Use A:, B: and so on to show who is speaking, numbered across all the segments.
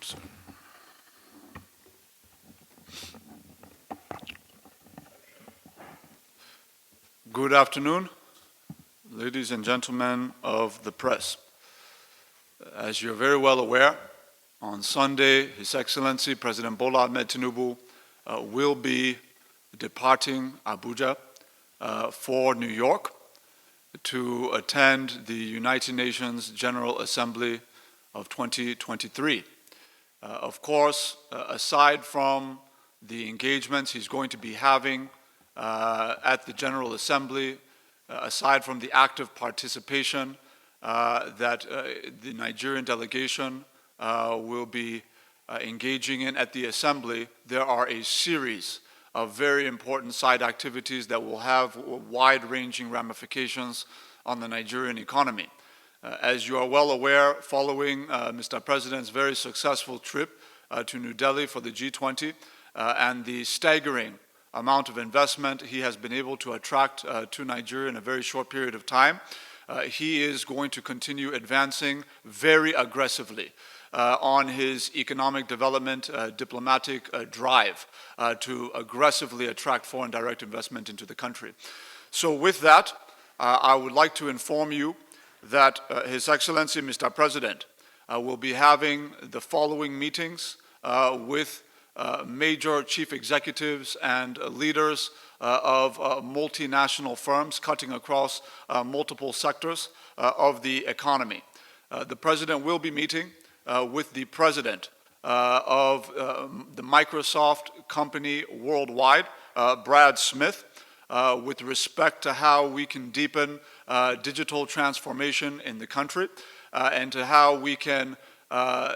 A: sir. Good afternoon, ladies and gentlemen of the press. As you're very well aware, on Sunday, His Excellency President Bola Tinubu will be departing Abuja for New York to attend the United Nations General Assembly of 2023. Of course, aside from the engagements he's going to be having at the General Assembly, aside from the active participation that the Nigerian delegation will be engaging in at the Assembly, there are a series of very important side activities that will have wide-ranging ramifications on the Nigerian economy. As you are well aware, following Mr. President's very successful trip to New Delhi for the G20 and the staggering amount of investment he has been able to attract to Nigeria in a very short period of time, he is going to continue advancing very aggressively on his economic development diplomatic drive to aggressively attract foreign direct investment into the country. So with that, I would like to inform you that His Excellency Mr. President will be having the following meetings with major chief executives and leaders of multinational firms cutting across multiple sectors of the economy. The President will be meeting with the President of the Microsoft company worldwide, Brad Smith, with respect to how we can deepen digital transformation in the country and to how we can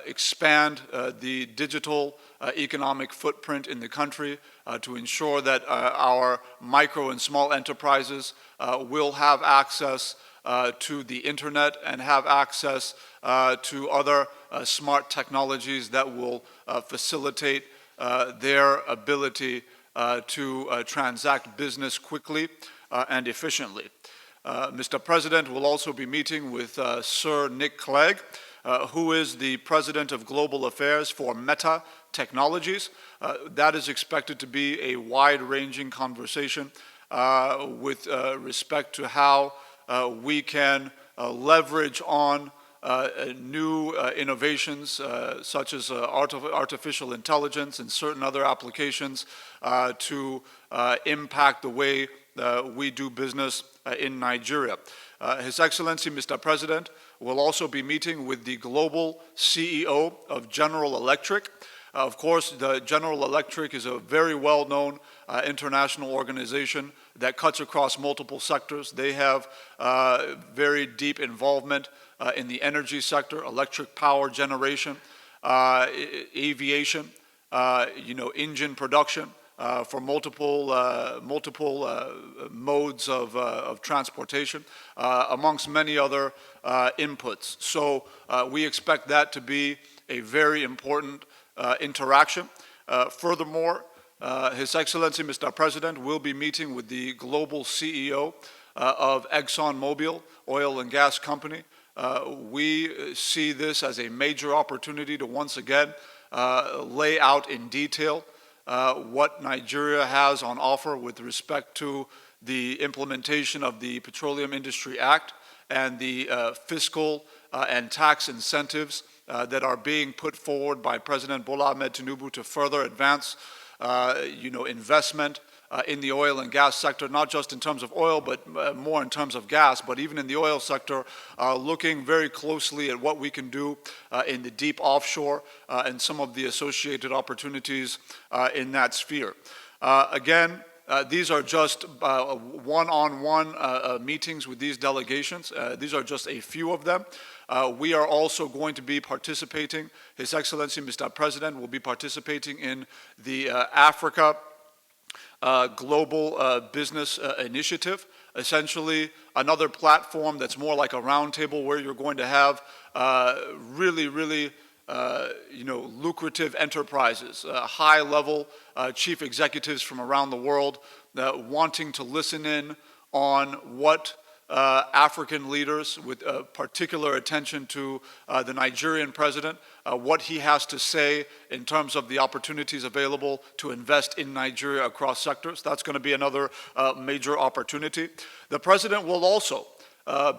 A: expand the digital economic footprint in the country to ensure that our micro and small enterprises will have access to the internet and have access to other smart technologies that will facilitate their ability to transact business quickly and efficiently. Mr. President will also be meeting with Sir Nick Clegg, who is the President of Global Affairs for Meta Technologies. That is expected to be a wide-ranging conversation with respect to how we can leverage on new innovations such as artificial intelligence and certain other applications to impact the way we do business in Nigeria. His Excellency Mr. President will also be meeting with the global CEO of General Electric. Of course, the General Electric is a very well-known international organization that cuts across multiple sectors. They have very deep involvement in the energy sector, electric power generation, aviation, engine production for multiple modes of transportation, amongst many other inputs. So we expect that to be a very important interaction. Furthermore, His Excellency Mr. President will be meeting with the global CEO of ExxonMobil Oil and Gas Company. We see this as a major opportunity to once again lay out in detail what Nigeria has on offer with respect to the implementation of the Petroleum Industry Act and the fiscal and tax incentives that are being put forward by President Bola Tinubu to further advance investment in the oil and gas sector, not just in terms of oil, but more in terms of gas, but even in the oil sector, looking very closely at what we can do in the deep offshore and some of the associated opportunities in that sphere. Again, these are just one-on-one meetings with these delegations. These are just a few of them. We are also going to be participating, His Excellency Mr. President will be participating in the Africa Global Business Initiative, essentially another platform that's more like a roundtable where you're going to have really lucrative enterprises, high-level chief executives from around the world wanting to listen in on what African leaders with particular attention to the Nigerian president, what he has to say in terms of the opportunities available to invest in Nigeria across sectors. That's going to be another major opportunity. The president will also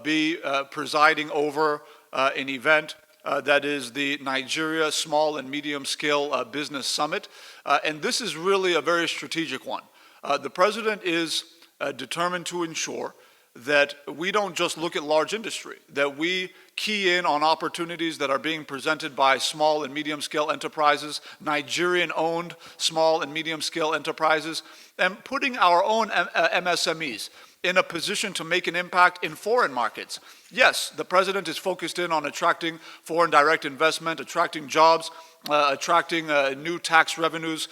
A: be presiding over an event that is the Nigeria Small and Medium Scale Business Summit. And this is really a very strategic one. The president is determined to ensure that we don't just look at large industry, that we key in on opportunities that are being presented by small and medium scale enterprises, Nigerian-owned small and medium scale enterprises, and putting our own MSMEs in a position to make an impact in foreign markets. Yes, the president is focused in on attracting foreign direct investment, attracting jobs, attracting new tax revenues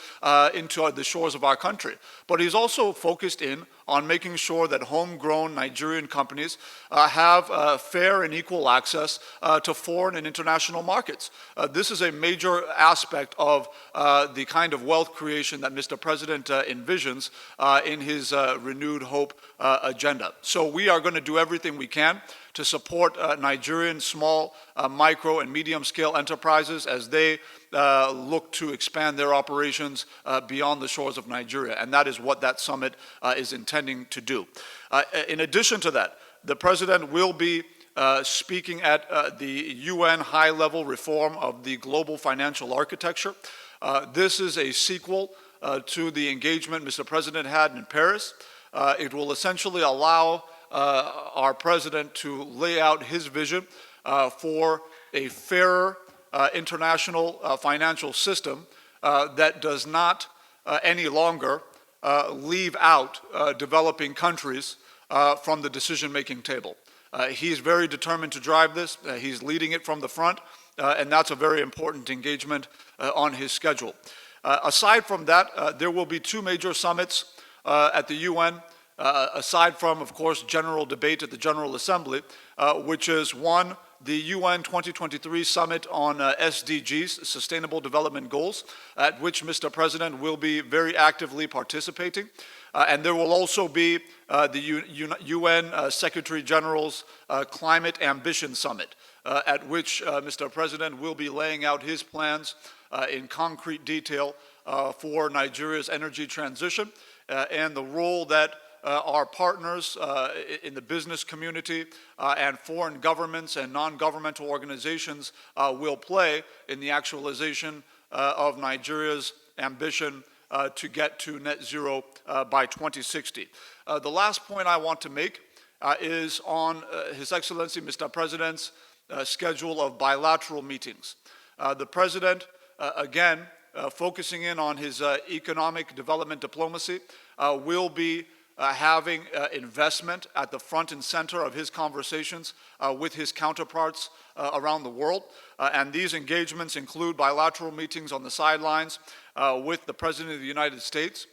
A: into the shores of our country. But he's also focused in on making sure that homegrown Nigerian companies have fair and equal access to foreign and international markets. This is a major aspect of the kind of wealth creation that Mr. President envisions in his renewed hope agenda. So we are going to do everything we can to support Nigerian small, micro, and medium-scale enterprises as they look to expand their operations beyond the shores of Nigeria. And that is what that summit is intending to do. In addition to that, the president will be speaking at the UN high-level reform of the global financial architecture. This is a sequel to the engagement Mr. President had in Paris. It will essentially allow our president to lay out his vision for a fairer international financial system that does not any longer leave out developing countries from the decision-making table. He's very determined to drive this. He's leading it from the front, and that's a very important engagement on his schedule. Aside from that, there will be two major summits at the UN, aside from, of course, general debate at the General Assembly, which is one, the UN 2023 Summit on SDGs, Sustainable Development Goals, at which Mr. President will be very actively participating. And there will also be the UN Secretary General's Climate Ambition Summit, at which Mr. President will be laying out his plans in concrete detail for Nigeria's energy transition and the role that our partners in the business community and foreign governments and non-governmental organizations will play in the actualization of Nigeria's ambition to get to net zero by 2060. The last point I want to make is on His Excellency Mr. President's schedule of bilateral meetings. The President, again, focusing in on his economic development diplomacy, will be having investment at the front and center of his conversations with his counterparts around the world. And these engagements include bilateral meetings on the sidelines with the President of the United States,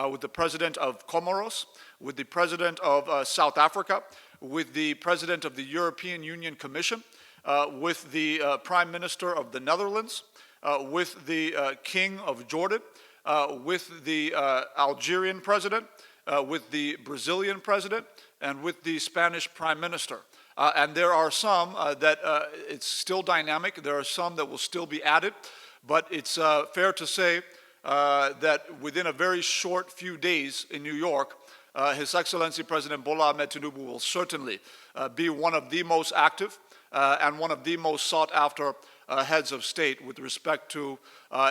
A: with the President of Comoros, with the President of South Africa, with the President of the European Union Commission, with the Prime Minister of the Netherlands, with the King of Jordan, with the Algerian President, with the Brazilian president, and with the Spanish prime minister. And there are some that it's still dynamic. There are some that will still be added. But it's fair to say that within a very short few days in New York, His Excellency President Bola Tinubu will certainly be one of the most active and one of the most sought after heads of state with respect to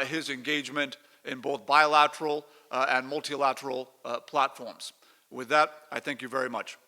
A: his engagement in both bilateral and multilateral platforms. With that, I thank you very much.